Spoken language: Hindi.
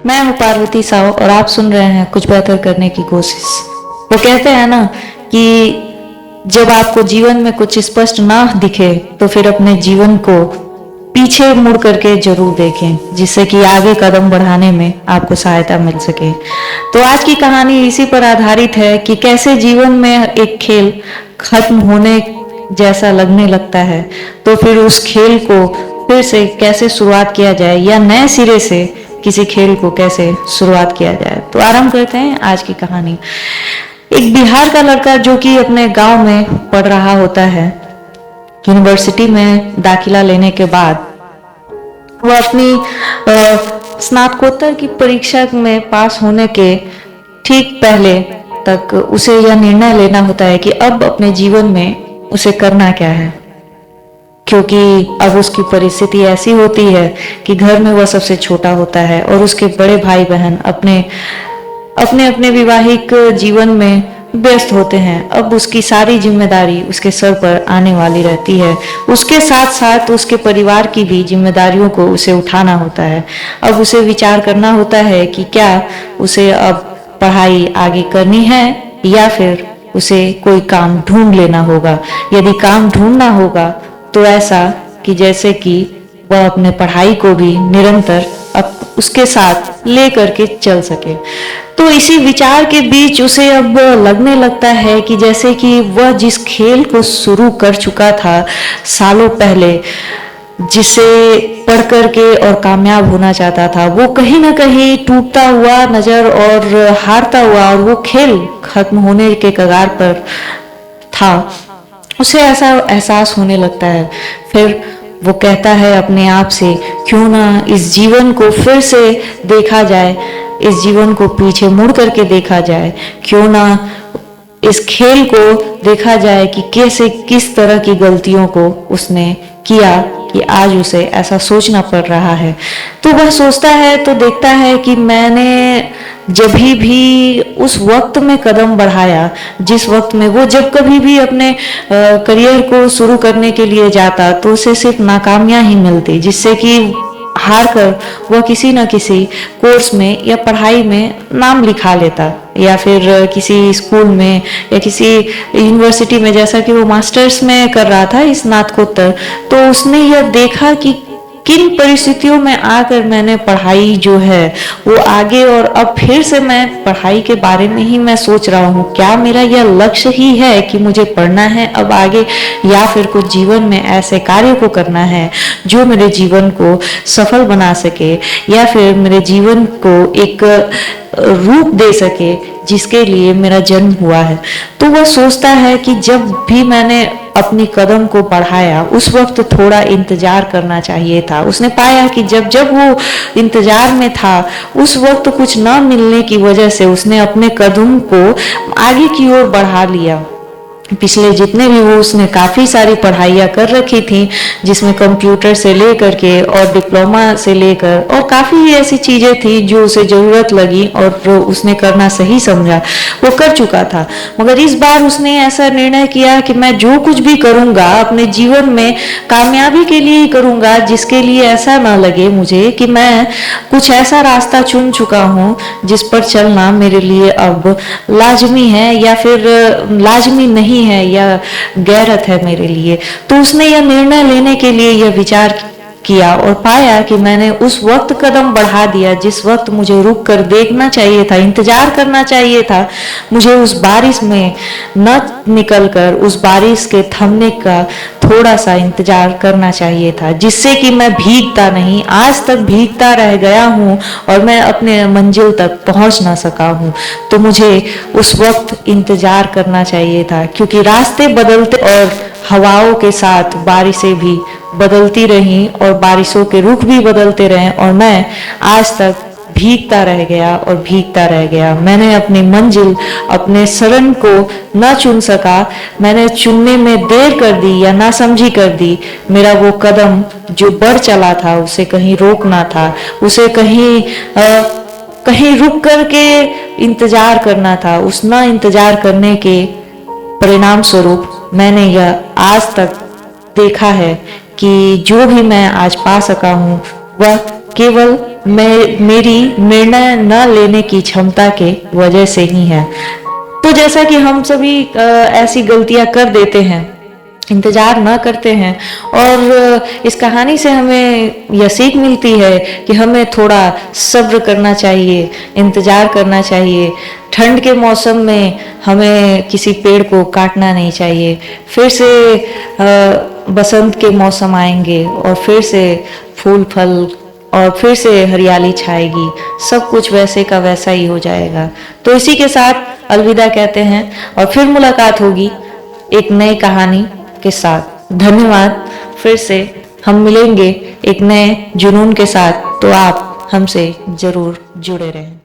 मैं हूँ पार्वती साव और आप सुन रहे हैं कुछ बेहतर करने की कोशिश। वो कहते हैं ना कि जब आपको जीवन में कुछ स्पष्ट ना दिखे तो फिर अपने जीवन को पीछे मुड़ करके जरूर देखें, जिससे कि आगे कदम बढ़ाने में आपको सहायता मिल सके। तो आज की कहानी इसी पर आधारित है कि कैसे जीवन में एक खेल खत्म होने जैसा लगने लगता है, तो फिर उस खेल को फिर से कैसे शुरुआत किया जाए या नए सिरे से किसी खेल को कैसे शुरुआत किया जाए। तो आरंभ करते हैं आज की कहानी। एक बिहार का लड़का जो कि अपने गांव में पढ़ रहा होता है, यूनिवर्सिटी में दाखिला लेने के बाद वह अपनी स्नातकोत्तर की परीक्षा में पास होने के ठीक पहले तक उसे यह निर्णय लेना होता है कि अब अपने जीवन में उसे करना क्या है, क्योंकि अब उसकी परिस्थिति ऐसी होती है कि घर में वह सबसे छोटा होता है और उसके बड़े भाई बहन अपने अपने अपने विवाहिक जीवन में व्यस्त होते हैं। अब उसकी सारी जिम्मेदारी उसके सर पर आने वाली रहती है। उसके साथ साथ उसके परिवार की भी जिम्मेदारियों को उसे उठाना होता है। अब उसे विचार करना होता है कि क्या उसे अब पढ़ाई आगे करनी है या फिर उसे कोई काम ढूंढ लेना होगा। यदि काम ढूंढना होगा तो ऐसा कि जैसे कि वह अपने पढ़ाई को भी निरंतर अब उसके साथ ले करके चल सके। तो इसी विचार के बीच उसे अब लगने लगता है कि जैसे कि वह जिस खेल को शुरू कर चुका था सालों पहले, जिसे पढ़ करके और कामयाब होना चाहता था, वो कहीं ना कहीं टूटता हुआ नजर और हारता हुआ और वो खेल खत्म होने के कगार पर था। उसे ऐसा एहसास होने लगता है। फिर वो कहता है अपने आप से, क्यों ना इस जीवन को फिर से देखा जाए, इस जीवन को पीछे मुड़ करके देखा जाए, क्यों ना इस खेल को देखा जाए कि कैसे किस तरह की गलतियों को उसने किया कि आज उसे ऐसा सोचना पड़ रहा है। तो वह सोचता है तो देखता है कि मैंने जब भी उस वक्त में कदम बढ़ाया, जिस वक्त में वो जब कभी भी अपने करियर को शुरू करने के लिए जाता तो उसे सिर्फ नाकामियां ही मिलती, जिससे कि हार कर वह किसी न किसी कोर्स में या पढ़ाई में नाम लिखा लेता या फिर किसी स्कूल में या किसी यूनिवर्सिटी में, जैसा कि वो मास्टर्स में कर रहा था स्नातकोत्तर। तो उसने यह देखा कि किन परिस्थितियों में आकर मैंने पढ़ाई जो है वो आगे, और अब फिर से मैं पढ़ाई के बारे में ही मैं सोच रहा हूँ, क्या मेरा यह लक्ष्य ही है कि मुझे पढ़ना है अब आगे, या फिर कुछ जीवन में ऐसे कार्य को करना है जो मेरे जीवन को सफल बना सके या फिर मेरे जीवन को एक रूप दे सके जिसके लिए मेरा जन्म हुआ है। तो वह सोचता है कि जब भी मैंने अपनी कदम को बढ़ाया उस वक्त थोड़ा इंतजार करना चाहिए था। उसने पाया कि जब जब वो इंतजार में था उस वक्त कुछ न मिलने की वजह से उसने अपने कदम को आगे की ओर बढ़ा लिया। पिछले जितने भी वो उसने काफ़ी सारी पढ़ाइयाँ कर रखी थी, जिसमें कंप्यूटर से लेकर के और डिप्लोमा से लेकर और काफ़ी ऐसी चीज़ें थी जो उसे ज़रूरत लगी और जो उसने करना सही समझा वो कर चुका था। मगर इस बार उसने ऐसा निर्णय किया कि मैं जो कुछ भी करूँगा अपने जीवन में कामयाबी के लिए ही करूँगा, जिसके लिए ऐसा ना लगे मुझे कि मैं कुछ ऐसा रास्ता चुन चुका हूँ जिस पर चलना मेरे लिए अब लाजमी है या फिर लाजमी नहीं है या गैरत है मेरे लिए। तो उसने यह निर्णय लेने के लिए यह विचार किया और पाया कि मैंने उस वक्त कदम बढ़ा दिया जिस वक्त मुझे रुक कर देखना चाहिए था, इंतजार करना चाहिए था। मुझे उस बारिश में न निकलकर उस बारिश के थमने का थोड़ा सा इंतजार करना चाहिए था, जिससे कि मैं भीगता नहीं, आज तक भीगता रह गया हूँ और मैं अपने मंजिल तक पहुँच ना सका हूँ। तो मुझे उस वक्त इंतजार करना चाहिए था, क्योंकि रास्ते बदलते और हवाओं के साथ बारिशें भी बदलती रहीं और बारिशों के रुख भी बदलते रहे और मैं आज तक भीगता रह गया और भीगता रह गया। मैंने अपनी मंजिल, अपने शरण को न चुन सका। मैंने चुनने में देर कर दी या ना समझी कर दी। मेरा वो कदम जो बढ़ चला था उसे कहीं रोकना था, उसे कहीं रुक करके इंतजार करना था। उस ना इंतजार करने के परिणाम स्वरूप मैंने यह आज तक देखा है कि जो भी मैं आज पा सका हूँ वह केवल मेरी निर्णय न लेने की क्षमता के वजह से ही है। तो जैसा कि हम सभी ऐसी गलतियां कर देते हैं, इंतजार न करते हैं, और इस कहानी से हमें यह सीख मिलती है कि हमें थोड़ा सब्र करना चाहिए, इंतजार करना चाहिए। ठंड के मौसम में हमें किसी पेड़ को काटना नहीं चाहिए। फिर से बसंत के मौसम आएंगे और फिर से फूल फल और फिर से हरियाली छाएगी, सब कुछ वैसे का वैसा ही हो जाएगा। तो इसी के साथ अलविदा कहते हैं और फिर मुलाकात होगी एक नई कहानी के साथ। धन्यवाद। फिर से हम मिलेंगे एक नए जुनून के साथ, तो आप हमसे जरूर जुड़े रहें।